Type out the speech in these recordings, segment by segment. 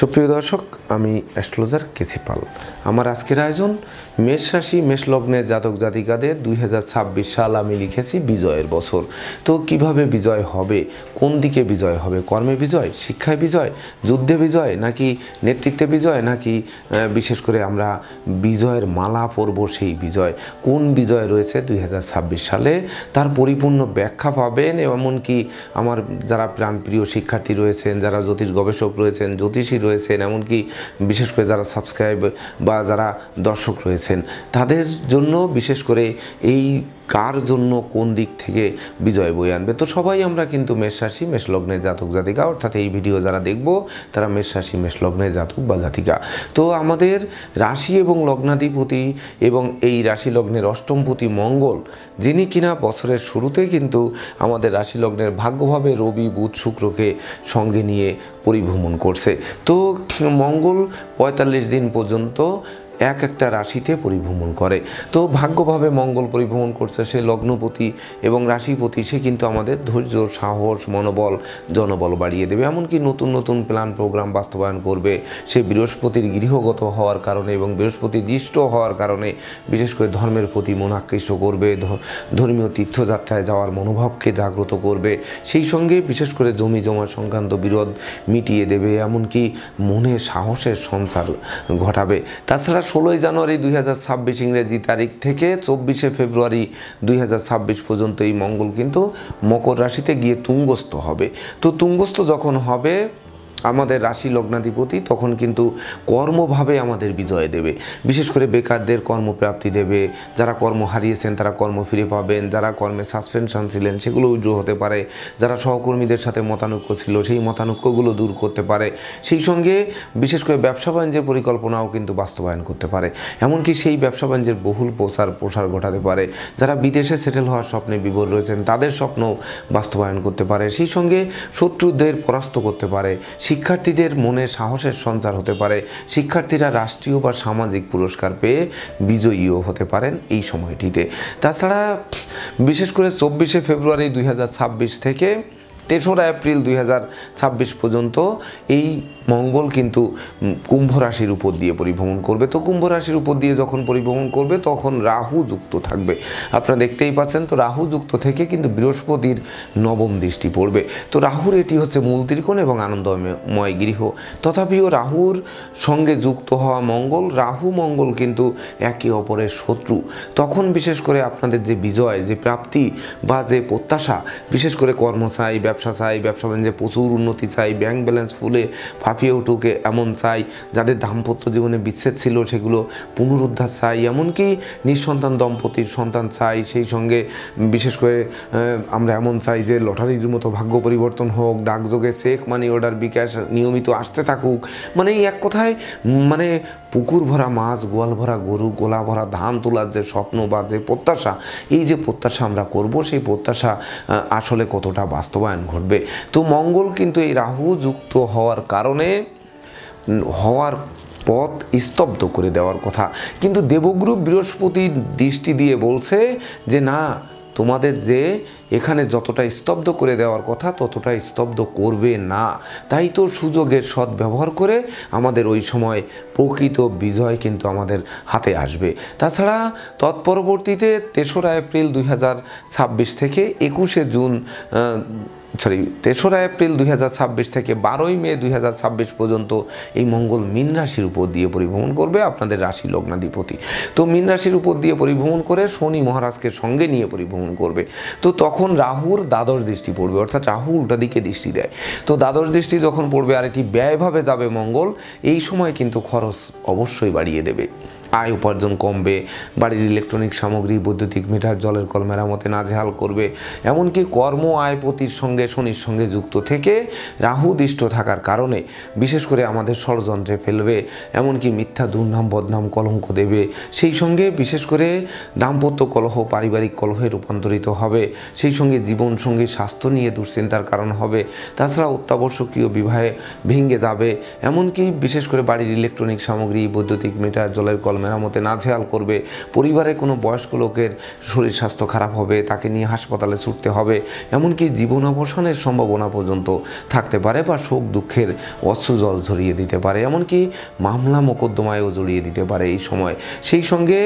সুপ্রিয় দর্শক, আমি অ্যাস্ট্রোলজার কেসি পাল। আমার আজকের আয়োজন মেষ রাশি মেষ লগ্নের জাতক জাতিকাদের 2026 সাল আমি লিখেছি বিজয়ের বছর। তো কিভাবে বিজয় হবে, কোন দিকে বিজয় হবে, কর্মে বিজয়, শিক্ষায় বিজয়, যুদ্ধে বিজয়, নাকি নেতৃত্বে বিজয়, নাকি বিশেষ করে আমরা বিজয়ের মালা পরব, সেই বিজয় কোন বিজয় রয়েছে 2026 সালে তার পরিপূর্ণ ব্যাখ্যা পাবেন। এমনকি আমার যারা প্রাণপ্রিয় শিক্ষার্থী রয়েছেন, যারা জ্যোতিষ গবেষক রয়েছেন, জ্যোতিষী রয়েছেন, এমনকি বিশেষ করে যারা সাবস্ক্রাইব বা যারা দর্শক রয়েছেন, তাদের জন্য বিশেষ করে এই কার জন্য কোন দিক থেকে বিজয় বয়ে আনবে। তো সবাই আমরা কিন্তু মেষ রাশি মেষ লগ্নের জাতক জাতিকা, অর্থাৎ এই ভিডিও যারা দেখব তারা মেষ রাশি মেষ লগ্নের জাতক বা জাতিকা। তো আমাদের রাশি এবং লগ্নাধিপতি এবং এই রাশি লগ্নের অষ্টমপতি মঙ্গল, যিনি কিনা বছরের শুরুতে কিন্তু আমাদের রাশি লগ্নের ভাগ্যভাবে রবি বুধ শুক্রকে সঙ্গে নিয়ে পরিভ্রমণ করছে। তো মঙ্গল 45 দিন পর্যন্ত একটা রাশিতে পরিভ্রমণ করে। তো ভাগ্যভাবে মঙ্গল পরিভ্রমণ করছে, সে লগ্নপতি এবং রাশিপতি, সে কিন্তু আমাদের ধৈর্য, সাহস, মনোবল, জনবল বাড়িয়ে দেবে। এমনকি নতুন নতুন প্ল্যান প্রোগ্রাম বাস্তবায়ন করবে। সে বৃহস্পতির গৃহগত হওয়ার কারণে এবং বৃহস্পতি দৃষ্ট হওয়ার কারণে বিশেষ করে ধর্মের প্রতি মন আকৃষ্ট করবে, ধর্মীয় তীর্থযাত্রায় যাওয়ার মনোভাবকে জাগ্রত করবে। সেই সঙ্গে বিশেষ করে জমি জমা সংক্রান্ত বিরোধ মিটিয়ে দেবে, এমনকি মনে সাহসের সঞ্চার ঘটাবে। তাছাড়া 16 জানুয়ারি 2026 ইংরেজি তারিখ থেকে 24 ফেব্রুয়ারি 2026 পর্যন্ত এই মঙ্গল কিন্তু মকর রাশিতে গিয়ে তুঙ্গস্থ হবে। তো তুঙ্গস্থ যখন হবে আমাদের রাশি লগ্নাধিপতি, তখন কিন্তু কর্মভাবে আমাদের বিজয় দেবে। বিশেষ করে বেকারদের কর্মপ্রাপ্তি দেবে, যারা কর্ম হারিয়েছেন তারা কর্ম ফিরে পাবেন, যারা কর্মে সাসপেনশন ছিলেন সেগুলো উইথড্র হতে পারে, যারা সহকর্মীদের সাথে মতানৈক্য ছিল সেই মতানৈক্যগুলো দূর করতে পারে। সেই সঙ্গে বিশেষ করে ব্যবসা বাণিজ্যের পরিকল্পনাও কিন্তু বাস্তবায়ন করতে পারে, এমনকি সেই ব্যবসা বাণিজ্যের বহুল প্রসার ঘটাতে পারে। যারা বিদেশে সেটেল হওয়ার স্বপ্নে বিভোর রয়েছেন তাদের স্বপ্ন বাস্তবায়ন করতে পারে। সেই সঙ্গে শত্রুদের পরাস্ত করতে পারে। শিক্ষার্থীদের মনে সাহসের সঞ্চার হতে পারে। শিক্ষার্থীরা রাষ্ট্রীয় বা সামাজিক পুরস্কার পেয়ে বিজয়ীও হতে পারেন এই সময়টিতে। তাছাড়া বিশেষ করে 24 ফেব্রুয়ারি 2026 থেকে 3রা এপ্রিল 2026 পর্যন্ত এই মঙ্গল কিন্তু কুম্ভ রাশির উপর দিয়ে পরিভ্রমণ করবে। তো কুম্ভ রাশির উপর দিয়ে যখন পরিভ্রমণ করবে তখন রাহু যুক্ত থাকবে, আপনারা দেখতেই পাচ্ছেন। তো রাহু যুক্ত থেকে কিন্তু বৃহস্পতির নবম দৃষ্টি পড়বে। তো রাহুর এটি হচ্ছে মূল ত্রিকোণ এবং আনন্দময় গৃহ। তথাপিও রাহুর সঙ্গে যুক্ত হওয়া মঙ্গল, রাহু মঙ্গল কিন্তু একে অপরের শত্রু। তখন বিশেষ করে আপনাদের যে বিজয়, যে প্রাপ্তি বা যে প্রত্যাশা, বিশেষ করে কর্ম চাই, ব্যবসা চাই, ব্যবসা বাণিজ্যে প্রচুর উন্নতি চাই, ব্যাংক ব্যালেন্স ফুলে ফাঁপিয়ে উঠুকে এমন চাই, যাদের দাম্পত্য জীবনে বিচ্ছেদ ছিল সেগুলো পুনরুদ্ধার চাই, এমনকি নিঃসন্তান দম্পতির সন্তান চাই। সেই সঙ্গে বিশেষ করে আমরা এমন চাই যে লটারির মতো ভাগ্য পরিবর্তন হোক, ডাকযোগে চেক মানি অর্ডার বিকাশ নিয়মিত আসতে থাকুক। মানে এই এক কথায় মানে পুকুর ভরা মাছ, গোয়াল ভরা গরু, গোলা ভরা ধান তোলার যে স্বপ্ন বা যে প্রত্যাশা, এই যে প্রত্যাশা আমরা করব, সেই প্রত্যাশা আসলে কতটা বাস্তবায়ন ঘটবে। তো মঙ্গল কিন্তু এই রাহু যুক্ত হওয়ার কারণে হওয়ার পথ স্তব্ধ করে দেওয়ার কথা, কিন্তু দেবগুরু বৃহস্পতি দৃষ্টি দিয়ে বলছে যে না, তোমাদের যে এখানে যতটা স্তব্ধ করে দেওয়ার কথা ততটা স্তব্ধ করবে না। তাই তো সুযোগের সদ্ব্যবহার করে আমাদের ওই সময় প্রকৃত বিজয় কিন্তু আমাদের হাতে আসবে। তাছাড়া তৎপরবর্তীতে 3রা এপ্রিল 2026 থেকে 3রা এপ্রিল 2026 থেকে 12ই মে 2026 পর্যন্ত এই মঙ্গল মীন রাশির উপর দিয়ে পরিভ্রমণ করবে, আপনাদের রাশি লগ্নাধিপতি। তো মীন রাশির উপর দিয়ে পরিভ্রমণ করে শনি মহারাজকে সঙ্গে নিয়ে পরিভ্রমণ করবে। তো তখন রাহুর দ্বাদশ দৃষ্টি পড়বে, অর্থাৎ রাহু উল্টা দিকে দৃষ্টি দেয়। তো দ্বাদশ দৃষ্টি যখন পড়বে আর এটি ব্যয়ভাবে যাবে মঙ্গল, এই সময় কিন্তু খরচ অবশ্যই বাড়িয়ে দেবে, আয় উপার্জন কমবে, বাড়ির ইলেকট্রনিক সামগ্রী, বৈদ্যুতিক মিটার, জলের কল মেরামতে নাজেহাল করবে। এমনকি কর্ম আয়পতির সঙ্গে শনির সঙ্গে যুক্ত থেকে রাহু দৃষ্ট থাকার কারণে বিশেষ করে আমাদের ষড়যন্ত্রে ফেলবে, এমনকি মিথ্যা দুর্নাম বদনাম কলঙ্ক দেবে। সেই সঙ্গে বিশেষ করে দাম্পত্য কলহ পারিবারিক কলহে রূপান্তরিত হবে। সেই সঙ্গে জীবনসঙ্গী স্বাস্থ্য নিয়ে দুশ্চিন্তার কারণ হবে। তাছাড়া অত্যাবশ্যকীয় বিবাহে ভেঙে যাবে। এমনকি বিশেষ করে বাড়ির ইলেকট্রনিক সামগ্রী, বৈদ্যুতিক মিটার, জলের কল মেরামতে নাজেহাল করবে, পরিবারে কোনো বয়স্ক লোকের শরীর স্বাস্থ্য খারাপ হবে, তাকে নিয়ে হাসপাতালে ছুটতে হবে, এমনকি জীবন অবসানের সম্ভাবনা পর্যন্ত থাকতে পারে, বা শোক দুঃখের অশ্রুজল ঝরিয়ে দিতে পারে, এমনকি মামলা মোকদ্দমায়ও জড়িয়ে দিতে পারে এই সময়। সেই সঙ্গে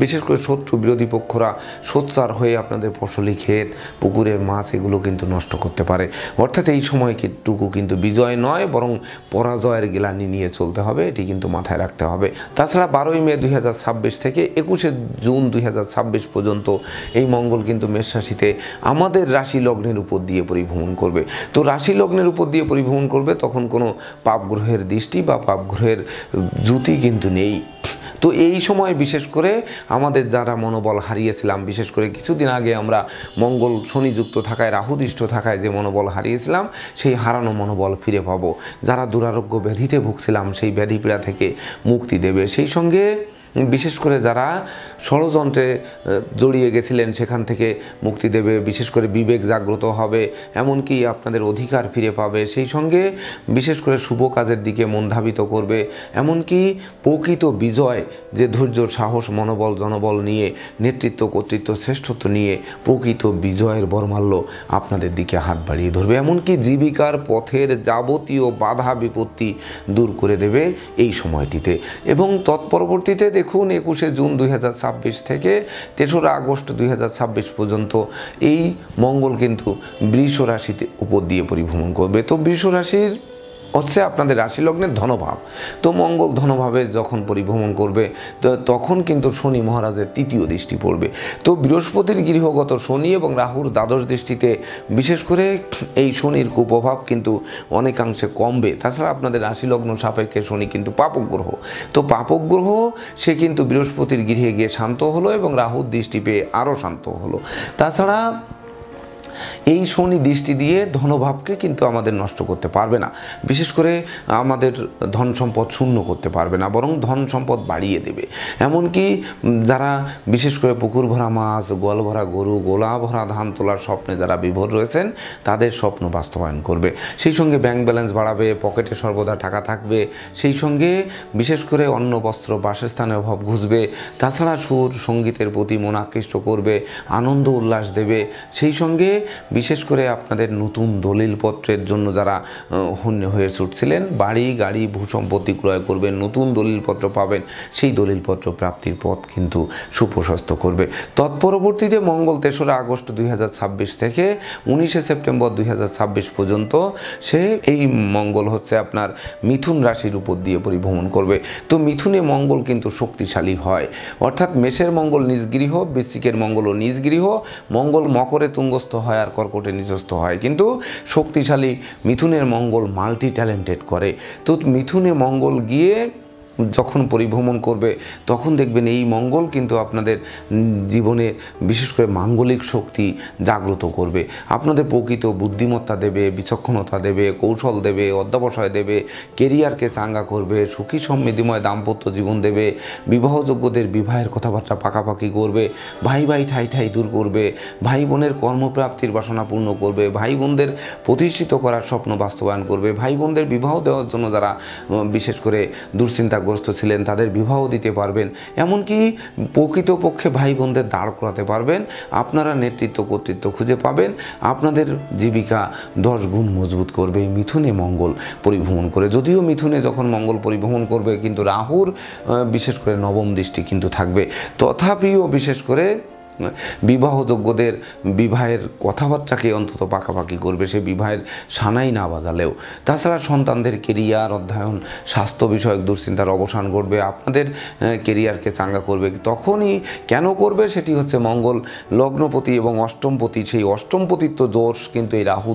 বিশেষ করে শত্রু বিরোধী পক্ষরা সোচ্চার হয়ে আপনাদের ফসলি ক্ষেত, পুকুরের মাছ এগুলো কিন্তু নষ্ট করতে পারে। অর্থাৎ এই সময়টুকু কিন্তু বিজয় নয়, বরং পরাজয়ের গ্লানি নিয়ে চলতে হবে, এটি কিন্তু মাথায় রাখতে হবে। তাছাড়া 12ই মে 2026 থেকে 21শে জুন 2026 পর্যন্ত এই মঙ্গল কিন্তু মেষ রাশিতে আমাদের রাশি লগ্নের উপর দিয়ে পরিভ্রমণ করবে। তো রাশি লগ্নের উপর দিয়ে পরিভ্রমণ করবে, তখন কোনো পাপ গ্রহের দৃষ্টি বা পাপ গ্রহের জ্যোতি কিন্তু নেই। তো এই সময় বিশেষ করে আমাদের যারা মনোবল হারিয়েছিলাম, বিশেষ করে কিছুদিন আগে আমরা মঙ্গল শনিযুক্ত থাকায়, রাহুদৃষ্ট থাকায় যে মনোবল হারিয়েছিলাম, সেই হারানো মনোবল ফিরে পাবো। যারা দুরারোগ্য ব্যাধিতে ভুগছিলাম, সেই ব্যাধি পীড়া থেকে মুক্তি দেবে। সেই সঙ্গে বিশেষ করে যারা ষড়যন্ত্রে জড়িয়ে গেছিলেন, সেখান থেকে মুক্তি দেবে। বিশেষ করে বিবেক জাগ্রত হবে, এমনকি আপনাদের অধিকার ফিরে পাবে। সেই সঙ্গে বিশেষ করে শুভ কাজের দিকে মন ধাবিত করবে, এমনকি প্রকৃত বিজয়, যে ধৈর্য, সাহস, মনোবল, জনবল নিয়ে, নেতৃত্ব, কর্তৃত্ব, শ্রেষ্ঠত্ব নিয়ে প্রকৃত বিজয়ের বরমাল্য আপনাদের দিকে হাত বাড়িয়ে ধরবে। এমনকি জীবিকার পথের যাবতীয় বাধা বিপত্তি দূর করে দেবে এই সময়টিতে। এবং তৎপরবর্তীতে দেখুন 21শে জুন 2026 থেকে 3রা আগস্ট 2026 পর্যন্ত এই মঙ্গল কিন্তু বৃষ রাশিতে উপর দিয়ে পরিভ্রমণ করবে। তো বৃষ রাশির হচ্ছে আপনাদের রাশি লগ্নের ধনভাব। তো মঙ্গল ধনভাবে যখন পরিভ্রমণ করবে, তো তখন কিন্তু শনি মহারাজের 3য় দৃষ্টি পড়বে। তো বৃহস্পতির গৃহগত শনি এবং রাহুর দ্বাদশ দৃষ্টিতে বিশেষ করে এই শনির কুপ্রভাব কিন্তু অনেকাংশে কমবে। তাছাড়া আপনাদের রাশি লগ্ন সাপেক্ষে শনি কিন্তু পাপক গ্রহ। তো পাপক গ্রহ সে কিন্তু বৃহস্পতির গৃহে গিয়ে শান্ত হলো এবং রাহুর দৃষ্টি পেয়ে আরও শান্ত হলো। তাছাড়া এই শনি দৃষ্টি দিয়ে ধনভাবকে কিন্তু আমাদের নষ্ট করতে পারবে না, বিশেষ করে আমাদের ধন সম্পদ শূন্য করতে পারবে না, বরং ধন সম্পদ বাড়িয়ে দেবে। এমনকি যারা বিশেষ করে পুকুর ভরা মাছ, গোয়াল ভরা গরু, গোলা ভরা ধান তোলার স্বপ্নে যারা বিভোর রয়েছেন, তাদের স্বপ্ন বাস্তবায়ন করবে। সেই সঙ্গে ব্যাংক ব্যালেন্স বাড়াবে, পকেটে সর্বদা টাকা থাকবে। সেই সঙ্গে বিশেষ করে অন্ন, বস্ত্র, বাসস্থানের অভাব ঘুচবে। তাছাড়া সুর সঙ্গীতের প্রতি মন আকৃষ্ট করবে, আনন্দ উল্লাস দেবে। সেই সঙ্গে বিশেষ করে আপনাদের নতুন দলিলপত্রের জন্য যারা হন্য হয়ে ছুটছিলেন, বাড়ি গাড়ি ভূসম্পত্তি ক্রয় করবেন, নতুন দলিলপত্র পাবেন, সেই দলিলপত্র প্রাপ্তির পথ কিন্তু সুপ্রশস্ত করবে। তৎপরবর্তীতে মঙ্গল 3রা আগস্ট 2026 থেকে 19শে সেপ্টেম্বর 2026 পর্যন্ত সে এই মঙ্গল হচ্ছে আপনার মিথুন রাশির উপর দিয়ে পরিভ্রমণ করবে। তো মিথুনে মঙ্গল কিন্তু শক্তিশালী হয়, অর্থাৎ মেষের মঙ্গল নিজ গৃহ, বৃশ্চিকের মঙ্গলও নিজ গৃহ, মঙ্গল মকরে তুঙ্গস্থ হয় আর কর্কটে নিচস্থ হয়। কিন্তু শক্তিশালী মিথুনের মঙ্গল মাল্টি ট্যালেন্টেড করে। তো মিথুনে মঙ্গল গিয়ে যখন পরিভ্রমণ করবে, তখন দেখবেন এই মঙ্গল কিন্তু আপনাদের জীবনে বিশেষ করে মাঙ্গলিক শক্তি জাগ্রত করবে, আপনাদের প্রকৃত বুদ্ধিমত্তা দেবে, বিচক্ষণতা দেবে, কৌশল দেবে, অধ্যবসায় দেবে, কেরিয়ারকে চাঙ্গা করবে, সুখী সমৃদ্ধিময় দাম্পত্য জীবন দেবে, বিবাহযোগ্যদের বিবাহের কথাবার্তা পাকাপাকি করবে, ভাই ভাই ঠাই ঠাই দূর করবে, ভাই বোনের কর্মপ্রাপ্তির বাসনা পূর্ণ করবে, ভাই বোনদের প্রতিষ্ঠিত করার স্বপ্ন বাস্তবায়ন করবে, ভাই বোনদের বিবাহ দেওয়ার জন্য যারা বিশেষ করে দুশ্চিন্তা গ্রস্ত ছিলেন, তাদের বিবাহ দিতে পারবেন। এমনকি প্রকৃতপক্ষে ভাই বোনদের দাঁড় করাতে পারবেন। আপনারা নেতৃত্ব কর্তৃত্ব খুঁজে পাবেন, আপনাদের জীবিকা 10 গুণ মজবুত করবে এই মিথুনে মঙ্গল পরিভ্রমণ করে। যদিও মিথুনে যখন মঙ্গল পরিভ্রমণ করবে, কিন্তু রাহুর বিশেষ করে নবম দৃষ্টি কিন্তু থাকবে। তথাপিও বিশেষ করে বিবাহযোগ্যদের বিবাহের কথাবার্তাকে অন্তত পাকাপাকি করবে, সে বিবাহের সানাই না বাজালেও। তাছাড়া সন্তানদের কেরিয়ার, অধ্যয়ন, স্বাস্থ্য বিষয়ক দুশ্চিন্তার অবসান ঘটবে, আপনাদের কেরিয়ারকে চাঙ্গা করবে। তখনই কেন করবে, সেটি হচ্ছে মঙ্গল লগ্নপতি এবং অষ্টমপতি, সেই অষ্টমপতিত্ব দোষ কিন্তু এই রাহু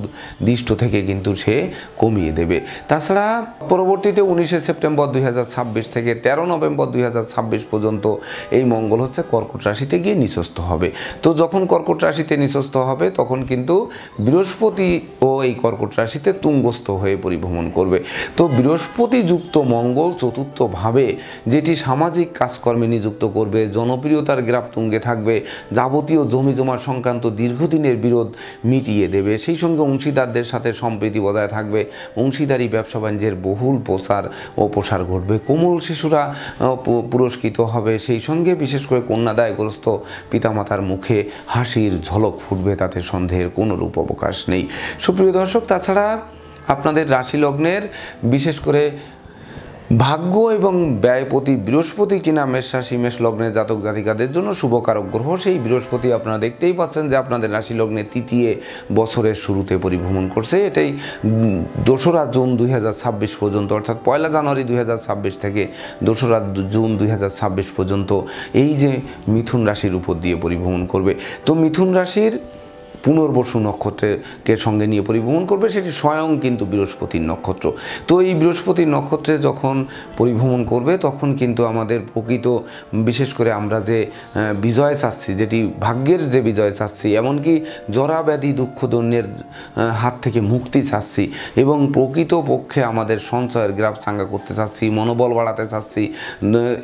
দৃষ্ট থেকে কিন্তু সে কমিয়ে দেবে। তাছাড়া পরবর্তীতে 19শে সেপ্টেম্বর 2026 থেকে 13 নভেম্বর 2026 পর্যন্ত এই মঙ্গল হচ্ছে কর্কট রাশিতে গিয়ে নিচস্থ হবে। হবে। তো যখন কর্কট রাশিতে নিচস্থ হবে তখন কিন্তু বৃহস্পতিও এই কর্কট রাশিতে তুঙ্গস্থ হয়ে পরিভ্রমণ করবে। তো বৃহস্পতি যুক্ত মঙ্গল চতুর্থভাবে, যেটি সামাজিক কাজকর্মে নিযুক্ত করবে, জনপ্রিয়তার গ্রাফ তুঙ্গে থাকবে, যাবতীয় জমি জমা সংক্রান্ত দীর্ঘদিনের বিরোধ মিটিয়ে দেবে, সেই সঙ্গে অংশীদারদের সাথে সম্প্রীতি বজায় থাকবে, অংশীদারি ব্যবসা বাণিজ্যের বহুল প্রসার ঘটবে, কোমল শিশুরা পুরস্কৃত হবে, সেই সঙ্গে বিশেষ করে কন্যাদায়গ্রস্ত পিতামাতার মুখে হাসির ঝলক ফুটবে, তাতে সন্দেহের কোনো রূপ অবকাশ নেই। সুপ্রিয় দর্শক, তাছাড়া আপনাদের রাশি লগ্নের বিশেষ করে ভাগ্য এবং ব্যয়পতি বৃহস্পতি কিনা মেষ রাশি মেষ লগ্নের জাতক জাতিকাদের জন্য শুভকারক গ্রহ। সেই বৃহস্পতি আপনারা দেখতেই পাচ্ছেন যে আপনাদের রাশি লগ্নে তৃতীয় বছরের শুরুতে পরিভ্রমণ করছে। এটাই 2রা জুন 2026 পর্যন্ত, অর্থাৎ 1লা জানুয়ারি 2026 থেকে 2রা জুন 2026 পর্যন্ত এই যে মিথুন রাশির উপর দিয়ে পরিভ্রমণ করবে। তো মিথুন রাশির পুনর্বসু নক্ষত্রকে সঙ্গে নিয়ে পরিভ্রমণ করবে, সেটি স্বয়ং কিন্তু বৃহস্পতির নক্ষত্র। তো এই বৃহস্পতির নক্ষত্রে যখন পরিভ্রমণ করবে তখন কিন্তু আমাদের প্রকৃত বিশেষ করে আমরা যে বিজয় চাচ্ছি, যেটি ভাগ্যের যে বিজয় চাচ্ছি, এমনকি জরা ব্যাধি দুঃখ দৈন্যের হাত থেকে মুক্তি চাচ্ছি এবং প্রকৃত পক্ষে আমাদের সঞ্চয়ের গ্রাফ চাঙ্গা করতে চাচ্ছি, মনোবল বাড়াতে চাচ্ছি,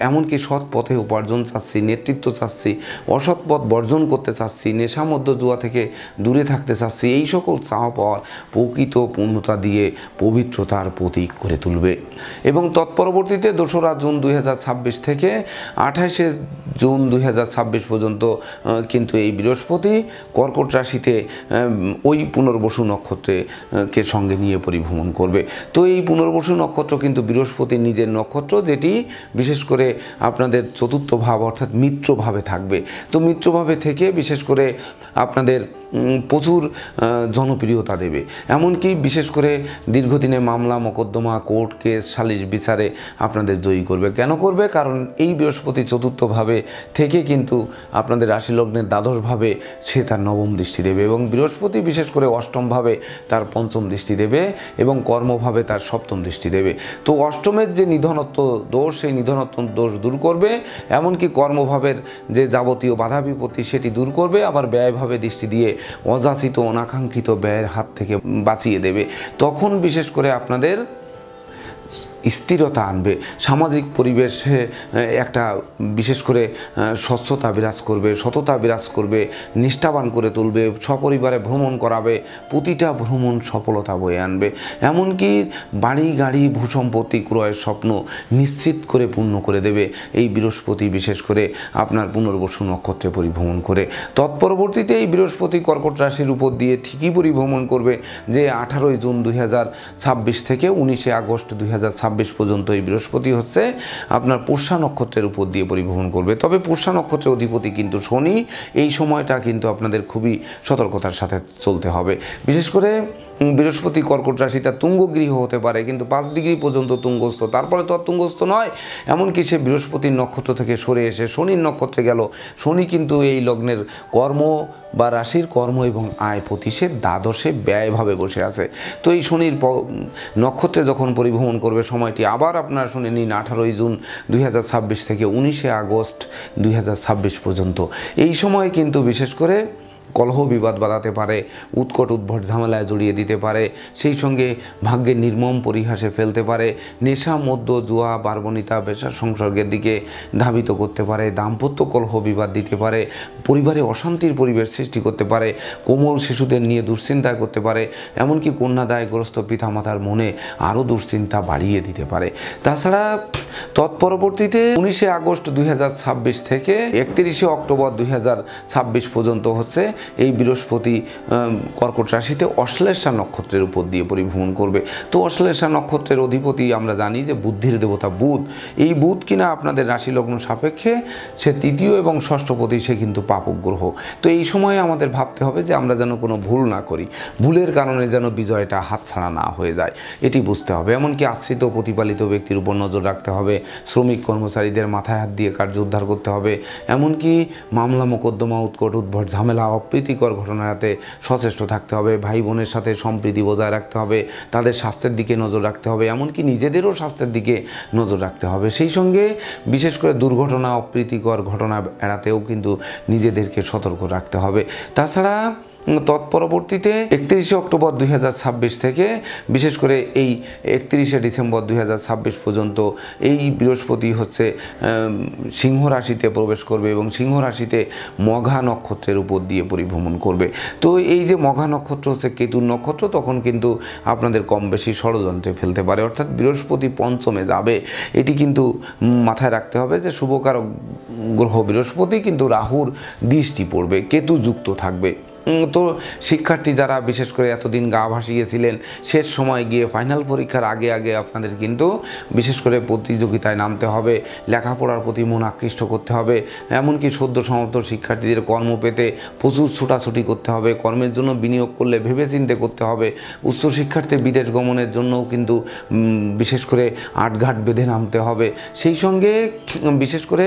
এমনকি সৎ পথে উপার্জন চাচ্ছি, নেতৃত্ব চাচ্ছি, অসৎ পথ বর্জন করতে চাচ্ছি, নেশামদ্য জুয়া থেকে দূরে থাকতে চাচ্ছি, এই সকল চাওয়া পাওয়ার প্রকৃত পূর্ণতা দিয়ে পবিত্রতার প্রতীক করে তুলবে। এবং তৎপরবর্তীতে 2রা জুন 2026 থেকে 28শে জুন 2026 পর্যন্ত কিন্তু এই বৃহস্পতি কর্কট রাশিতে ওই পুনর্বসু নক্ষত্রকে সঙ্গে নিয়ে পরিভ্রমণ করবে। তো এই পুনর্বসু নক্ষত্র কিন্তু বৃহস্পতির নিজের নক্ষত্র, যেটি বিশেষ করে আপনাদের চতুর্থ ভাব অর্থাৎ মিত্রভাবে থাকবে। তো মিত্রভাবে থেকে বিশেষ করে আপনাদের প্রচুর জনপ্রিয়তা দেবে, এমনকি বিশেষ করে দীর্ঘদিনে মামলা মোকদ্দমা কোর্ট কেস সালিশ বিচারে আপনাদের জয়ী করবে। কেন করবে? কারণ এই বৃহস্পতি চতুর্থভাবে থেকে কিন্তু আপনাদের রাশি লগ্নের দ্বাদশভাবে সে তার নবম দৃষ্টি দেবে এবং বৃহস্পতি বিশেষ করে অষ্টমভাবে তার পঞ্চম দৃষ্টি দেবে এবং কর্মভাবে তার সপ্তম দৃষ্টি দেবে। তো অষ্টমের যে নিধনত্ব দোষ, সেই নিধনত্ব দোষ দূর করবে, এমনকি কর্মভাবের যে যাবতীয় বাধা বিপত্তি সেটি দূর করবে, আবার ব্যয়ভাবে দৃষ্টি দিয়ে অযাচিত অনাকাঙ্ক্ষিত ব্যয়ের হাত থেকে বাঁচিয়ে দেবে। তখন বিশেষ করে আপনাদের স্থিরতা আনবে, সামাজিক পরিবেশে একটা বিশেষ করে স্বচ্ছতা বিরাজ করবে, সততা বিরাজ করবে, নিষ্ঠাবান করে তুলবে, সপরিবারে ভ্রমণ করাবে, প্রতিটা ভ্রমণ সফলতা বয়ে আনবে, এমনকি বাড়ি গাড়ি ভূসম্পত্তি ক্রয়ের স্বপ্ন নিশ্চিত করে পূর্ণ করে দেবে এই বৃহস্পতি বিশেষ করে আপনার পুনর্বসু নক্ষত্রে পরিভ্রমণ করে। তৎপরবর্তীতে এই বৃহস্পতি কর্কট রাশির উপর দিয়ে ঠিকই পরিভ্রমণ করবে যে 18ই জুন 2026 থেকে 19শে আগস্ট 2026 পর্যন্ত এই বৃহস্পতি হচ্ছে আপনার পুষ্যা নক্ষত্রের উপর দিয়ে পরিভ্রমণ করবে। তবে পুষ্যা নক্ষত্রের অধিপতি কিন্তু শনি, এই সময়টা কিন্তু আপনাদের খুবই সতর্কতার সাথে চলতে হবে। বিশেষ করে বৃহস্পতি কর্কট রাশি তার তুঙ্গগৃহ হতে পারে, কিন্তু 5 ডিগ্রি পর্যন্ত তুঙ্গস্থ, তারপরে তো আর তুঙ্গস্থ নয়। এমনকি সে বৃহস্পতির নক্ষত্র থেকে সরে এসে শনির নক্ষত্রে গেল। শনি কিন্তু এই লগ্নের কর্ম বা রাশির কর্ম এবং আয়পতি, সে দ্বাদশে ব্যয়ভাবে বসে আছে। তো এই শনির নক্ষত্রে যখন পরিভ্রমণ করবে সময়টি আবার আপনারা শুনে নিন 18ই জুন 2026 থেকে 19শে আগস্ট 2026 পর্যন্ত। এই সময় কিন্তু বিশেষ করে কলহ বিবাদ বাঁধাতে পারে, উৎকট উদ্ভট ঝামেলায় জড়িয়ে দিতে পারে, সেই সঙ্গে ভাগ্যের নির্মম পরিহাসে ফেলতে পারে, নেশা মদ্য জুয়া বার্বণিতা পেশা সংসর্গের দিকে ধাবিত করতে পারে, দাম্পত্য কলহ বিবাদ দিতে পারে, পরিবারে অশান্তির পরিবেশ সৃষ্টি করতে পারে, কোমল শিশুদের নিয়ে দুশ্চিন্তা করতে পারে, এমনকি কন্যাদায়গ্রস্ত পিতামাতার মনে আরও দুশ্চিন্তা বাড়িয়ে দিতে পারে। তাছাড়া তৎপরবর্তীতে 19শে আগস্ট 2026 থেকে 31শে অক্টোবর 2026 পর্যন্ত হচ্ছে এই বৃহস্পতি কর্কট রাশিতে অশ্লেষা নক্ষত্রের উপর দিয়ে পরিভ্রমণ করবে। তো অশ্লেষা নক্ষত্রের অধিপতি আমরা জানি যে বুদ্ধির দেবতা বুধ। এই বুধ কিনা আপনাদের রাশি লগ্ন সাপেক্ষে সে তৃতীয় এবং ষষ্ঠপতি, সে কিন্তু পাপক গ্রহ। তো এই সময়ে আমাদের ভাবতে হবে যে আমরা যেন কোনো ভুল না করি, ভুলের কারণে যেন বিজয়টা হাতছাড়া না হয়ে যায়, এটি বুঝতে হবে। এমনকি আশ্রিত প্রতিপালিত ব্যক্তির উপর নজর রাখতে হবে, শ্রমিক কর্মচারীদের মাথায় হাত দিয়ে কার্য উদ্ধার করতে হবে, এমনকি মামলা মোকদ্দমা উৎকট উদ্ভট ঝামেলা অপ্রীতিকর ঘটনা এড়াতে সচেষ্ট থাকতে হবে, ভাই বোনের সাথে সম্প্রীতি বজায় রাখতে হবে, তাদের স্বাস্থ্যের দিকে নজর রাখতে হবে, এমনকি নিজেদেরও স্বাস্থ্যের দিকে নজর রাখতে হবে। সেই সঙ্গে বিশেষ করে দুর্ঘটনা, অপ্রীতিকর ঘটনা এড়াতেও কিন্তু নিজেদেরকে সতর্ক রাখতে হবে। তাছাড়া তৎপরবর্তীতে 31শে অক্টোবর 2026 থেকে বিশেষ করে এই 31শে ডিসেম্বর 2026 পর্যন্ত এই বৃহস্পতি হচ্ছে সিংহ রাশিতে প্রবেশ করবে এবং সিংহ রাশিতে মঘা নক্ষত্রের উপর দিয়ে পরিভ্রমণ করবে। তো এই যে মঘা নক্ষত্র হচ্ছে কেতুর নক্ষত্র, তখন কিন্তু আপনাদের কম বেশি ষড়যন্ত্রে ফেলতে পারে, অর্থাৎ বৃহস্পতি পঞ্চমে যাবে। এটি কিন্তু মাথায় রাখতে হবে যে শুভকারক গ্রহ বৃহস্পতি কিন্তু রাহুর দৃষ্টি পড়বে, কেতু যুক্ত থাকবে। তো শিক্ষার্থী যারা বিশেষ করে এতদিন গা ভাসিয়েছিলেন, শেষ সময় গিয়ে ফাইনাল পরীক্ষার আগে আগে আপনাদের কিন্তু বিশেষ করে প্রতিযোগিতায় নামতে হবে, লেখাপড়ার প্রতি মন আকৃষ্ট করতে হবে, এমনকি সদ্য সমাপ্ত শিক্ষার্থীদের কর্ম পেতে প্রচুর ছোটাছুটি করতে হবে, কর্মের জন্য বিনিয়োগ করলে ভেবেচিন্তে করতে হবে। উচ্চশিক্ষার্থী বিদেশ গমনের জন্যও কিন্তু বিশেষ করে আটঘাট বেঁধে নামতে হবে। সেই সঙ্গে বিশেষ করে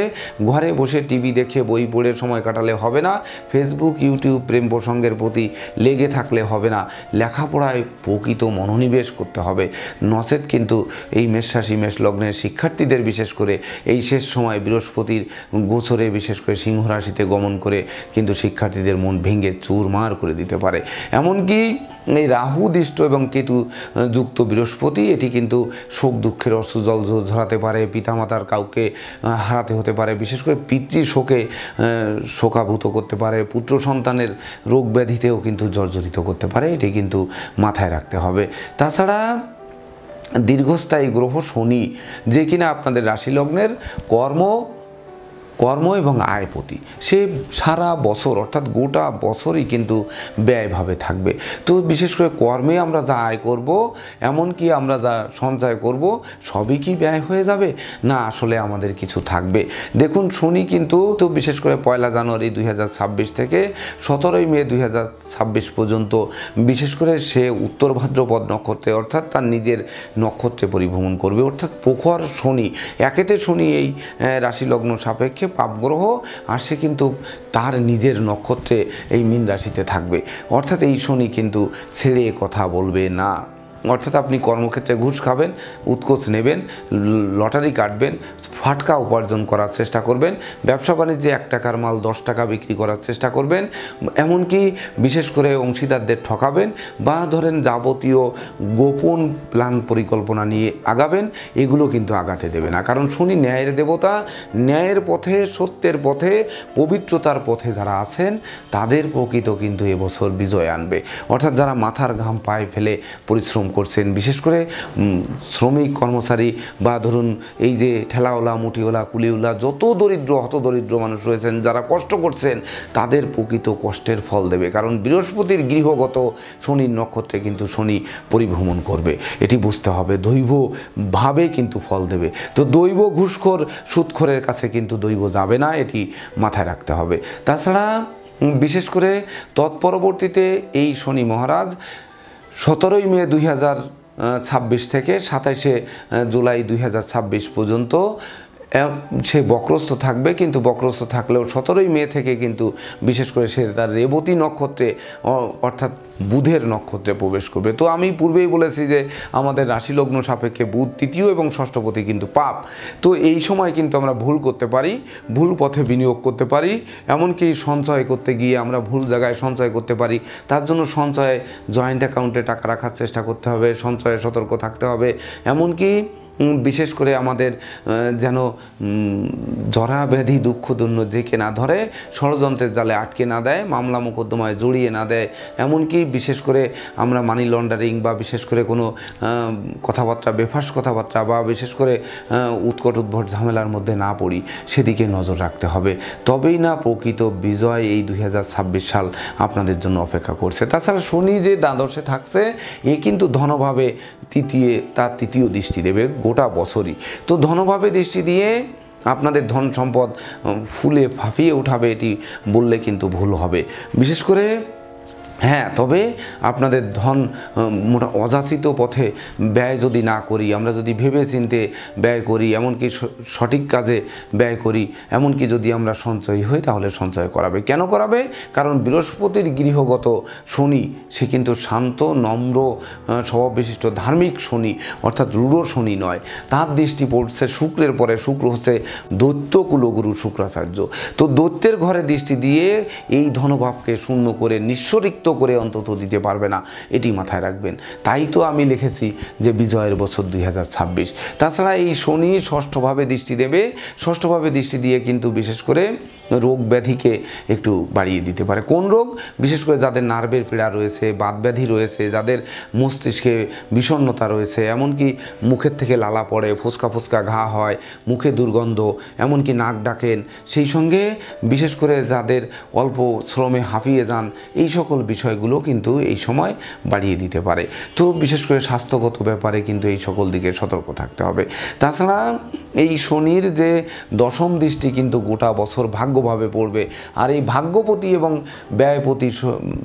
ঘরে বসে টিভি দেখে বই পড়ে সময় কাটালে হবে না, ফেসবুক, ইউটিউব, প্রেম প্রসঙ্গের প্রতি লেগে থাকলে হবে না, লেখাপড়ায় প্রকৃত মনোনিবেশ করতে হবে। নচেত কিন্তু এই মেষ রাশি মেষ লগ্নের শিক্ষার্থীদের বিশেষ করে এই শেষ সময় বৃহস্পতির গোচরে বিশেষ করে সিংহ রাশিতে গমন করে কিন্তু শিক্ষার্থীদের মন ভেঙে চুরমার করে দিতে পারে। এমনকি এই রাহু দৃষ্ট এবং কেতু যুক্ত বৃহস্পতি, এটি কিন্তু শোক দুঃখের অশ্রুজল ঝরাতে পারে, পিতামাতার কাউকে হারাতে হতে পারে, বিশেষ করে পিতৃশোকে শোকাভূত করতে পারে, পুত্র সন্তানের রোগ ব্যাধিতেও কিন্তু জর্জরিত করতে পারে, এটি কিন্তু মাথায় রাখতে হবে। তাছাড়া দীর্ঘস্থায়ী গ্রহ শনি, যে কিনা আপনাদের রাশি লগ্নের কর্ম এবং আয়পতি, সে সারা বছর অর্থাৎ গোটা বছরই কিন্তু ব্যয়ভাবে থাকবে। তো বিশেষ করে কর্মে আমরা যা আয় করব, এমনকি আমরা যা সঞ্চয় করব, সবই কি ব্যয় হয়ে যাবে? না, আসলে আমাদের কিছু থাকবে। দেখুন, শনি কিন্তু তো বিশেষ করে 1 জানুয়ারি 2026 থেকে 17 মে 2026 পর্যন্ত বিশেষ করে সে উত্তর ভাদ্রপদ নক্ষত্রে অর্থাৎ তার নিজের নক্ষত্রে পরিভ্রমণ করবে, অর্থাৎ প্রখর শনি। একেতে শনি এই রাশি লগ্ন সাপেক্ষে পাপগ্রহ, আর সে কিন্তু তার নিজের নক্ষত্রে এই মীন রাশিতে থাকবে, অর্থাৎ এই শনি কিন্তু ছেড়ে কথা বলবে না। অর্থাৎ আপনি কর্মক্ষেত্রে ঘুষ খাবেন, উৎকোচ নেবেন, লটারি কাটবেন, ফাটকা উপার্জন করার চেষ্টা করবেন, ব্যবসা বাণিজ্যে 1 টাকার মাল 10 টাকা বিক্রি করার চেষ্টা করবেন, এমনকি বিশেষ করে অংশীদারদের ঠকাবেন, বা ধরেন যাবতীয় গোপন প্ল্যান পরিকল্পনা নিয়ে আগাবেন, এগুলো কিন্তু আগাতে দেবে না। কারণ শনি ন্যায়ের দেবতা, ন্যায়ের পথে, সত্যের পথে, পবিত্রতার পথে যারা আছেন তাদের প্রকৃত কিন্তু এবছর বিজয় আনবে। অর্থাৎ যারা মাথার ঘাম পায়ে ফেলে পরিশ্রম করছেন, বিশেষ করে শ্রমিক কর্মচারী বা ধরুন এই যে ঠেলাওয়ালা, মুঠিওয়ালা, কুলিওয়ালা, যত দরিদ্র হতদরিদ্র মানুষ রয়েছেন যারা কষ্ট করছেন, তাদের প্রকৃত কষ্টের ফল দেবে। কারণ বৃহস্পতির গৃহগত শনির নক্ষত্রে কিন্তু শনি পরিভ্রমণ করবে, এটি বুঝতে হবে। দৈবভাবে কিন্তু ফল দেবে। তো দৈব ঘুষখোর সুদখোরের কাছে কিন্তু দৈব যাবে না, এটি মাথায় রাখতে হবে। তাছাড়া বিশেষ করে তৎপরবর্তীতে এই শনি মহারাজ 17 মে 2026 থেকে 27 জুলাই 2026 পর্যন্ত সে বক্রস্থ থাকবে। কিন্তু বক্রস্থ থাকলেও 17 মে থেকে কিন্তু বিশেষ করে সে তার রেবতী নক্ষত্রে অর্থাৎ বুধের নক্ষত্রে প্রবেশ করবে। তো আমি পূর্বেই বলেছি যে আমাদের রাশি লগ্ন সাপেক্ষে বুধ তৃতীয় এবং ষষ্ঠপতি কিন্তু পাপ। তো এই সময় কিন্তু আমরা ভুল করতে পারি, ভুল পথে বিনিয়োগ করতে পারি, এমনকি সঞ্চয় করতে গিয়ে আমরা ভুল জায়গায় সঞ্চয় করতে পারি। তার জন্য সঞ্চয়ে জয়েন্ট অ্যাকাউন্টে টাকা রাখার চেষ্টা করতে হবে, সঞ্চয়ে সতর্ক থাকতে হবে। এমনকি বিশেষ করে আমাদের যেন জরা ব্যাধি দুঃখ দৈন্য যেকে না ধরে, ষড়যন্ত্রের জালে আটকে না দেয়, মামলা মোকদ্দমায় জড়িয়ে না দেয়, এমনকি বিশেষ করে আমরা মানি লন্ডারিং বা বিশেষ করে কোনো কথাবার্তা, বেফাঁস কথাবার্তা বা বিশেষ করে উৎকট উদ্ভট ঝামেলার মধ্যে না পড়ি, সেদিকে নজর রাখতে হবে। তবেই না প্রকৃত বিজয় এই 2026 সাল আপনাদের জন্য অপেক্ষা করছে। তাছাড়া শনি যে দ্বাদশে থাকছে, এ কিন্তু ধনভাবে তার তৃতীয় দৃষ্টি দেবে গোটা বছরই। তো ধনভাবে দৃষ্টি দিয়ে আপনাদের ধন সম্পদ ফুলে ফাঁপিয়ে উঠাবে, এটি বললে কিন্তু ভুল হবে। বিশেষ করে হ্যাঁ, তবে আপনাদের ধন মোটা অযাচিত পথে ব্যয় যদি না করি, আমরা যদি ভেবে চিন্তে ব্যয় করি, এমনকি সঠিক কাজে ব্যয় করি, এমনকি যদি আমরা সঞ্চয়ী হই, তাহলে সঞ্চয় করাবে। কেন করাবে? কারণ বৃহস্পতির গৃহগত শনি, সে কিন্তু শান্ত, নম্র স্বভাববিশিষ্ট ধার্মিক শনি, অর্থাৎ রূঢ় শনি নয়। তার দৃষ্টি পড়ছে শুক্রের পরে। শুক্র হচ্ছে দৈত্য কুলগুরু শুক্রাচার্য। তো দৈত্যের ঘরে দৃষ্টি দিয়ে এই ধনভাবকে শূন্য করে, নিঃস্বরিক্ত করে অন্তত দিতে পারবে না, এটি মাথায় রাখবেন। তাই তো আমি লিখেছি যে বিজয়ের বছর 2026। তাছাড়া এই শনি ষষ্ঠভাবে দৃষ্টি দেবে। ষষ্ঠভাবে দৃষ্টি দিয়ে কিন্তু বিশেষ করে রোগ ব্যাধিকে একটু বাড়িয়ে দিতে পারে। কোন রোগ? বিশেষ করে যাদের নার্ভের পীড়া রয়েছে, বাতব্যাধি রয়েছে, যাদের মস্তিষ্কে বিষণ্ণতা রয়েছে, এমনকি মুখের থেকে লালা পড়ে, ফোসকা ফোসকা ঘা হয়, মুখে দুর্গন্ধ, এমনকি নাক ডাকেন, সেই সঙ্গে বিশেষ করে যাদের অল্প শ্রমে হাঁপিয়ে যান, এই সকল বিষয়গুলো কিন্তু এই সময় বাড়িয়ে দিতে পারে। তো বিশেষ করে স্বাস্থ্যগত ব্যাপারে কিন্তু এই সকল দিকে সতর্ক থাকতে হবে। তাছাড়া এই শনির যে দশম দৃষ্টি কিন্তু গোটা বছর ভাগ্যভাবে পড়বে। আর এই ভাগ্যপতি এবং ব্যয়পতি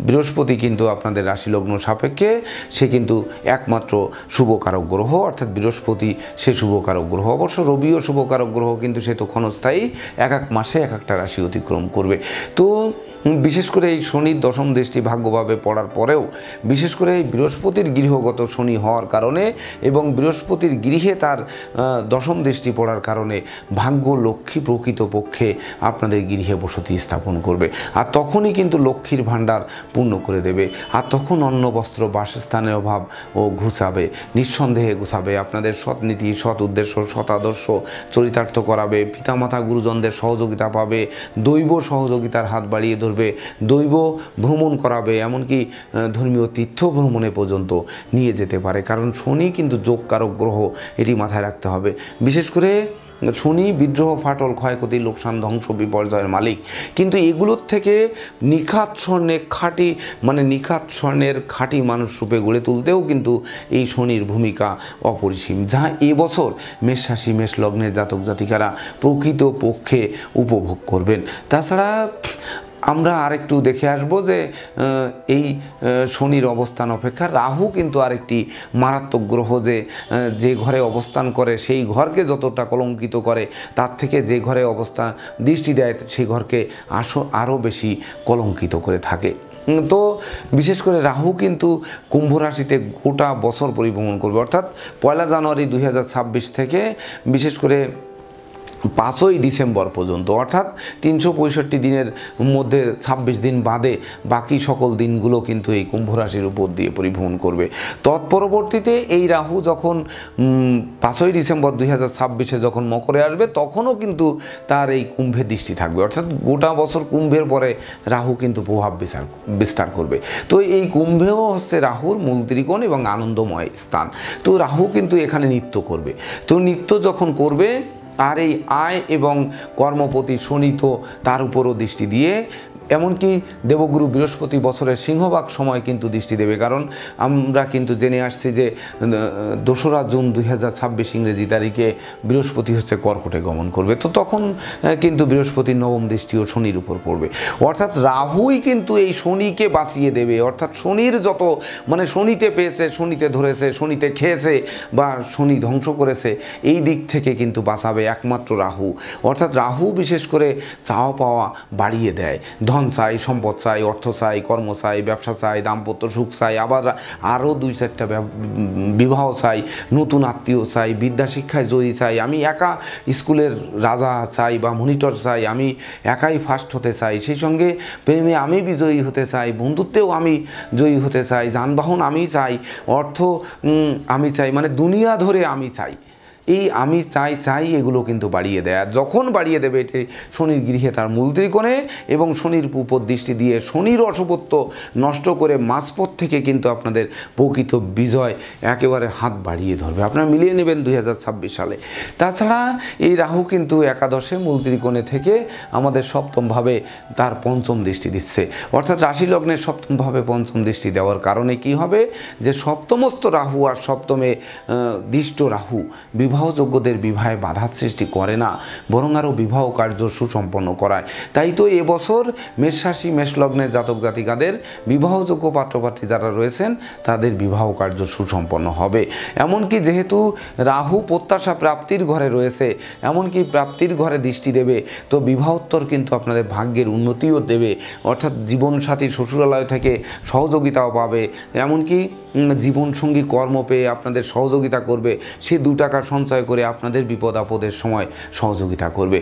বৃহস্পতি কিন্তু আপনাদের রাশি লগ্ন সাপেক্ষে সে কিন্তু একমাত্র শুভকারক গ্রহ, অর্থাৎ বৃহস্পতি সে শুভকারক গ্রহ। অবশ্য রবিও শুভকারক গ্রহ, কিন্তু সে তো ক্ষণস্থায়ী, এক এক মাসে এক একটা রাশি অতিক্রম করবে। তো বিশেষ করে এই শনির দশম দৃষ্টি ভাগ্যভাবে পড়ার পরেও বিশেষ করে এই বৃহস্পতির গৃহগত শনি হওয়ার কারণে এবং বৃহস্পতির গৃহে তার দশম দৃষ্টি পড়ার কারণে ভাগ্য লক্ষ্মী প্রকৃতপক্ষে আপনাদের গৃহে বসতি স্থাপন করবে। আর তখনই কিন্তু লক্ষ্মীর ভাণ্ডার পূর্ণ করে দেবে। আর তখন অন্ন বস্ত্র বাসস্থানের অভাব ও ঘুচাবে, নিঃসন্দেহে ঘুচাবে। আপনাদের সৎ নীতি, সৎ উদ্দেশ্য, সৎ আদর্শ চরিতার্থ করাবে। পিতামাতা গুরুজনদের সহযোগিতা পাবে, দৈব সহযোগিতার হাত বাড়িয়ে ধরবে, দৈব ভ্রমণ করাবে, এমনকি ধর্মীয় তীর্থ ভ্রমণে পর্যন্ত নিয়ে যেতে পারে। কারণ শনি কিন্তু যোগকারক গ্রহ, এটি মাথায় রাখতে হবে। বিশেষ করে শনি বিদ্রোহ, ফাটল, ক্ষয়ক্ষতি, লোকসান, ধ্বংস, বিপর্যয়ের মালিক। কিন্তু এগুলোর থেকে নিখাত স্বর্ণে খাঁটি, মানে নিখাত স্বর্ণের খাঁটি মানুষ রূপে গড়ে তুলতেও কিন্তু এই শনির ভূমিকা অপরিসীম, যা এবছর মেষ রাশি, মেষ লগ্নের জাতক জাতিকারা প্রকৃতপক্ষে উপভোগ করবেন। তাছাড়া আমরা আরেকটু দেখে আসব যে এই শনির অবস্থান অপেক্ষা রাহু কিন্তু আরেকটি মারাত্মক গ্রহ, যে ঘরে অবস্থান করে সেই ঘরকে যতটা কলঙ্কিত করে, তার থেকে যে ঘরে অবস্থান দৃষ্টি দেয় সেই ঘরকে আরও বেশি কলঙ্কিত করে থাকে। তো বিশেষ করে রাহু কিন্তু কুম্ভ রাশিতে গোটা বছর পরিভ্রমণ করবে, অর্থাৎ 1 জানুয়ারি 2026 থেকে বিশেষ করে 5 ডিসেম্বর পর্যন্ত, অর্থাৎ 365 দিনের মধ্যে 26 দিন বাদে বাকি সকল দিনগুলো কিন্তু এই কুম্ভ রাশির উপর দিয়ে পরিভ্রমণ করবে। তৎপরবর্তীতে এই রাহু যখন 5 ডিসেম্বর 2026-এ যখন মকরে আসবে, তখনও কিন্তু তার এই কুম্ভে দৃষ্টি থাকবে, অর্থাৎ গোটা বছর কুম্ভের পরে রাহু কিন্তু প্রভাব বিস্তার করবে। তো এই কুম্ভেও হচ্ছে রাহুর মূল ত্রিকোণ এবং আনন্দময় স্থান। তো রাহু কিন্তু এখানে নৃত্য করবে। তো নৃত্য যখন করবে, আর এই আয় এবং কর্মপতি শনি তো তার উপরও দৃষ্টি দিয়ে, এমনকি দেবগুরু বৃহস্পতি বছরের সিংহভাগ সময় কিন্তু দৃষ্টি দেবে। কারণ আমরা কিন্তু জেনে আসছি যে 2রা জুন 2026 ইংরেজি তারিখে বৃহস্পতি হচ্ছে কর্কটে গমন করবে। তো তখন কিন্তু বৃহস্পতির নবম দৃষ্টিও শনির উপর পড়বে, অর্থাৎ রাহুই কিন্তু এই শনিকে বাঁচিয়ে দেবে। অর্থাৎ শনির যত, মানে শনিতে পেয়েছে, শনিতে ধরেছে, শনিতে খেয়েছে বা শনি ধ্বংস করেছে, এই দিক থেকে কিন্তু বাঁচাবে একমাত্র রাহু। অর্থাৎ রাহু বিশেষ করে চাওয়া পাওয়া বাড়িয়ে দেয়। ধন চাই, সম্পদ চাই, অর্থ চাই, কর্ম চাই, ব্যবসা চাই, দাম্পত্য সুখ চাই, আবার আরও 2-4টা বিবাহ চাই, নতুন আত্মীয় চাই, বিদ্যা শিক্ষায় জয়ী চাই, আমি একা স্কুলের রাজা চাই বা মনিটর চাই, আমি একাই ফার্স্ট হতে চাই, সেই সঙ্গে প্রেমে আমি বিজয়ী হতে চাই, বন্ধুত্বেও আমি জয়ী হতে চাই, যানবাহন আমি চাই, অর্থ আমি চাই, মানে দুনিয়া ধরে আমি চাই। এই আমি চাই এগুলো কিন্তু বাড়িয়ে দেয়। আর যখন বাড়িয়ে দেবে এটি শনির গৃহে তার মূল ত্রিকোণে, এবং শনির উপর দৃষ্টি দিয়ে শনির অশুভত্ব নষ্ট করে মাঝপথ থেকে কিন্তু আপনাদের প্রকৃত বিজয় একেবারে হাত বাড়িয়ে ধরবে। আপনারা মিলিয়ে নেবেন 2026 সালে। তাছাড়া এই রাহু কিন্তু একাদশে মূল ত্রিকোণে থেকে আমাদের সপ্তমভাবে তার পঞ্চম দৃষ্টি দিচ্ছে, অর্থাৎ রাশি লগ্নের সপ্তমভাবে পঞ্চম দৃষ্টি দেওয়ার কারণে কি হবে, যে সপ্তমস্থ রাহু আর সপ্তমে দৃষ্ট রাহু বিবাহযোগ্যদের বিবাহে বাধার সৃষ্টি করে না, বরং আরও বিবাহ কার্য সুসম্পন্ন করায়। তাই তো এবছর মেষ রাশি মেষ লগ্নের জাতক জাতিকাদের বিবাহযোগ্য পাত্রপাত্রী যারা রয়েছেন তাদের বিবাহ কার্য সুসম্পন্ন হবে। এমনকি যেহেতু রাহু প্রত্যাশা প্রাপ্তির ঘরে রয়েছে, এমনকি প্রাপ্তির ঘরে দৃষ্টি দেবে, তো বিবাহোত্তর কিন্তু আপনাদের ভাগ্যের উন্নতিও দেবে, অর্থাৎ জীবনসাথী শ্বশুরালয় থেকে সহযোগিতাও পাবে, এমনকি জীবনসঙ্গী কর্ম পেয়ে আপনাদের সহযোগিতা করবে, সে 2 টাকা সঞ্চয় করে আপনাদের বিপদ আপদের সময় সহযোগিতা করবে।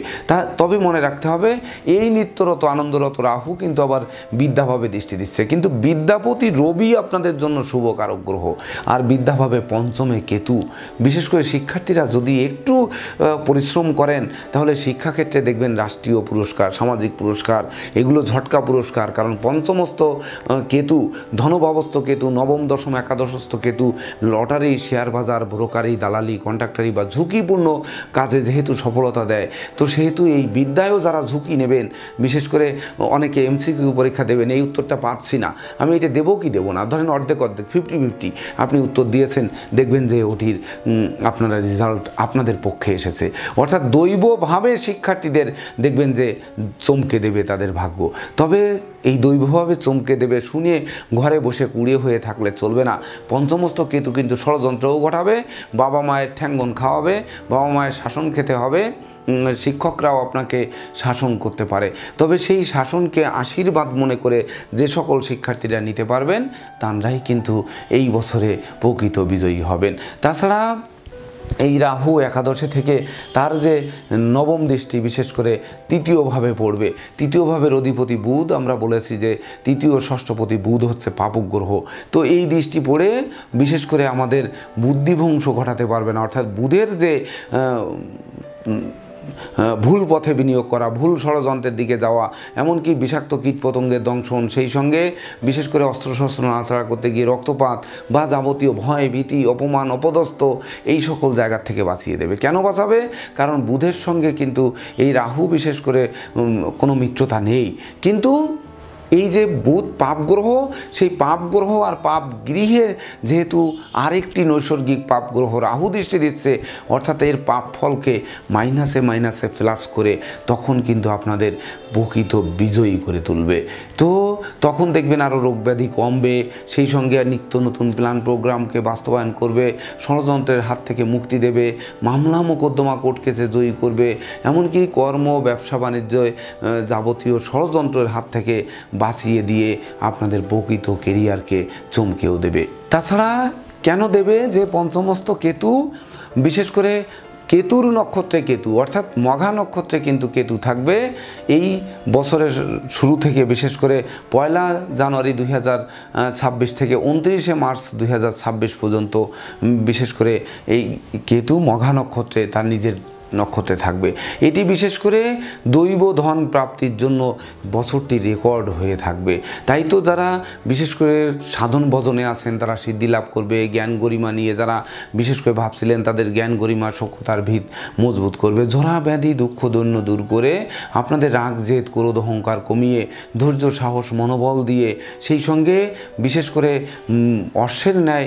তবে মনে রাখতে হবে এই নিত্যরত আনন্দরত রাহু কিন্তু আবার বিদ্যাভাবে দৃষ্টি দিচ্ছে, কিন্তু বিদ্যাপতি রবি আপনাদের জন্য শুভকারক গ্রহ, আর বিদ্যাভাবে পঞ্চমে কেতু। বিশেষ করে শিক্ষার্থীরা যদি একটু পরিশ্রম করেন তাহলে শিক্ষাক্ষেত্রে দেখবেন রাষ্ট্রীয় পুরস্কার, সামাজিক পুরস্কার, এগুলো ঝটকা পুরস্কার, কারণ পঞ্চমস্থ কেতু, ধনভাবস্থ কেতু, নবম দশম একাদশস্থ কেতু লটারি, শেয়ার বাজার, ব্রোকারি, দালালি, কন্ট্রাক্টারি বা ঝুঁকিপূর্ণ কাজে যেহেতু সফলতা দেয়, তো সেহেতু এই বিদ্যায়ও যারা ঝুঁকি নেবেন, বিশেষ করে অনেকে এমসিকিউ পরীক্ষা দেবেন, এই উত্তরটা পারছি না, আমি এটা দেবো কি দেবো না, ধরেন অর্ধেক 50-50 আপনি উত্তর দিয়েছেন, দেখবেন যে ওটির আপনারা রেজাল্ট আপনাদের পক্ষে এসেছে। অর্থাৎ দৈবভাবে শিক্ষার্থীদের দেখবেন যে চমকে দেবে তাদের ভাগ্য। তবে এই দৈবভাবে চমকে দেবে শুনে ঘরে বসে কুড়িয়ে হয়ে থাকলে চলবে না। পঞ্চমস্থ কেতু কিন্তু ষড়যন্ত্রও ঘটাবে, বাবা মায়ের ঠ্যাঙ্গন খাওয়াবে, বাবা মায়ের শাসন খেতে হবে, শিক্ষকরাও আপনাকে শাসন করতে পারে। তবে সেই শাসনকে আশীর্বাদ মনে করে যে সকল শিক্ষার্থীরা নিতে পারবেন তাঁরাই কিন্তু এই বছরে প্রকৃত বিজয়ী হবেন। তাছাড়া এই রাহু একাদশে থেকে তার যে নবম দৃষ্টি বিশেষ করে তৃতীয়ভাবে পড়বে, তৃতীয়ভাবের অধিপতি বুধ, আমরা বলেছি যে তৃতীয় ষষ্ঠপতি বুধ হচ্ছে পাপক গ্রহ, তো এই দৃষ্টি পড়ে বিশেষ করে আমাদের বুদ্ধিভ্রংশ ঘটাতে পারবে না, অর্থাৎ বুধের যে ভুল পথে বিনিয়োগ করা, ভুল ষড়যন্ত্রের দিকে যাওয়া, এমনকি বিষাক্ত কীটপতঙ্গের দংশন, সেই সঙ্গে বিশেষ করে অস্ত্রশস্ত্র নাড়াচাড়া করতে গিয়ে রক্তপাত বা যাবতীয় ভয়, ভীতি, অপমান, অপদস্থ এই সকল জায়গার থেকে বাঁচিয়ে দেবে। কেন বাঁচাবে? কারণ বুধের সঙ্গে কিন্তু এই রাহু বিশেষ করে কোনো মিত্রতা নেই, কিন্তু এই যে বুধ পাপ গ্রহ, সেই পাপ গ্রহ আর পাপ গৃহে যেহেতু আরেকটি নৈসর্গিক পাপ গ্রহ রাহু দৃষ্টি দিচ্ছে, অর্থাৎ এর পাপ ফলকে মাইনাসে মাইনাসে প্লাস করে তখন কিন্তু আপনাদের প্রকৃত বিজয়ী করে তুলবে। তো তখন দেখবেন আরও রোগব্যাধি কমবে, সেই সঙ্গে নিত্য নতুন প্ল্যান প্রোগ্রামকে বাস্তবায়ন করবে, ষড়যন্ত্রের হাত থেকে মুক্তি দেবে, মামলা মোকদ্দমা কোর্ট কেসে জয়ী করবে, এমনকি কর্ম ব্যবসা বাণিজ্য যাবতীয় ষড়যন্ত্রের হাত থেকে বাঁচিয়ে দিয়ে আপনাদের প্রকৃত কেরিয়ারকে চমকেও দেবে। তাছাড়া কেন দেবে? যে পঞ্চমস্থ কেতু, বিশেষ করে কেতুর নক্ষত্রে কেতু, অর্থাৎ মঘা নক্ষত্রে কিন্তু কেতু থাকবে এই বছরের শুরু থেকে, বিশেষ করে 1 জানুয়ারি 2026 থেকে 29 মার্চ 2026 পর্যন্ত, বিশেষ করে এই কেতু মঘা নক্ষত্রে তার নিজের নক্ষত্রে থাকবে। এটি বিশেষ করে দৈব ধন প্রাপ্তির জন্য বছরটি রেকর্ড হয়ে থাকবে। তাই তো যারা বিশেষ করে সাধন ভজনে আছেন তারা সিদ্ধি লাভ করবে, জ্ঞান গরিমা নিয়ে যারা বিশেষ করে ভাবছিলেন তাদের জ্ঞান গরিমা সক্ষতার ভিত মজবুত করবে, ঝরা ব্যাধি দুঃখ দৈন্য দূর করে আপনাদের রাগ জেদ ক্রোধ অহংকার কমিয়ে ধৈর্য সাহস মনোবল দিয়ে, সেই সঙ্গে বিশেষ করে অশ্বের ন্যায়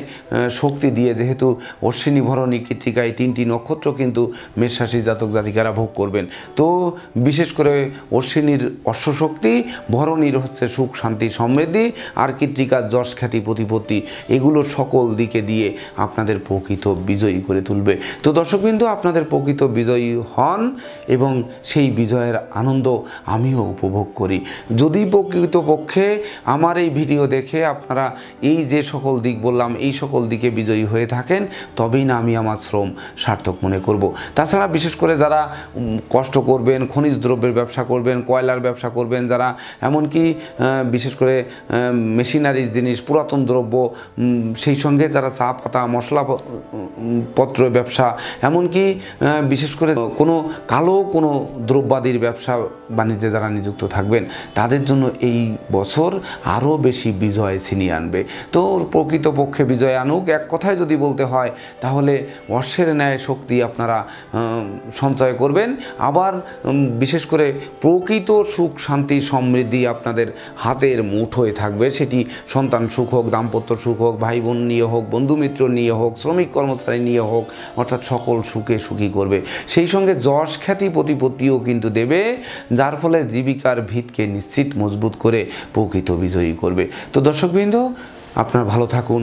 শক্তি দিয়ে, যেহেতু অশ্বিনী ভরণী কৃত্তিকায় 3টি নক্ষত্র কিন্তু মেষ রাশি জাতক জাতিকারা ভোগ করবেন, তো বিশেষ করে অশ্বিনীর অশ্বশক্তি, ভরণীর হচ্ছে সুখ শান্তি সমৃদ্ধি, আর কৃত্তিকার যশ খ্যাতি প্রতিপত্তি, এগুলো সকল দিকে দিয়ে আপনাদের প্রকৃত বিজয়ী করে তুলবে। তো দর্শকবৃন্দ, আপনাদের প্রকৃত বিজয়ী হন এবং সেই বিজয়ের আনন্দ আমিও উপভোগ করি। যদি প্রকৃতপক্ষে আমার এই ভিডিও দেখে আপনারা এই যে সকল দিক বললাম এই সকল দিকে বিজয়ী হয়ে থাকেন, তবেই না আমি আমার শ্রম সার্থক মনে করব। তাছাড়া বিশেষ করে যারা কষ্ট করবেন, খনিজ দ্রব্যের ব্যবসা করবেন, কয়লার ব্যবসা করবেন, যারা এমনকি বিশেষ করে মেশিনারি জিনিস, পুরাতন দ্রব্য, সেই সঙ্গে যারা চা পাতা মশলাপত্র ব্যবসা, এমনকি বিশেষ করে কালো কোনো দ্রব্যাদির ব্যবসা বাণিজ্যে যারা নিযুক্ত থাকবেন, তাদের জন্য এই বছর আরও বেশি বিজয় ছিনিয়ে আনবে। তো প্রকৃতপক্ষে বিজয় আনুক। এক কথায় যদি বলতে হয় তাহলে অশ্বের ন্যায় শক্তি আপনারা সঞ্চয় করবেন। আবার বিশেষ করে প্রকৃত সুখ শান্তি সমৃদ্ধি আপনাদের হাতের মুঠোয় থাকবে। সেটি সন্তান সুখ হোক, দাম্পত্য সুখ হোক, ভাই বোন নিয়ে হোক, বন্ধুমিত্র নিয়ে হোক, শ্রমিক কর্মচারী নিয়ে হোক, অর্থাৎ সকল সুখে সুখী করবে। সেই সঙ্গে যশ খ্যাতি প্রতিপত্তিও কিন্তু দেবে, যার ফলে জীবিকার ভিতকে নিশ্চিত মজবুত করে প্রকৃত বিজয়ী করবে। তো দর্শকবৃন্দ, আপনারা ভালো থাকুন,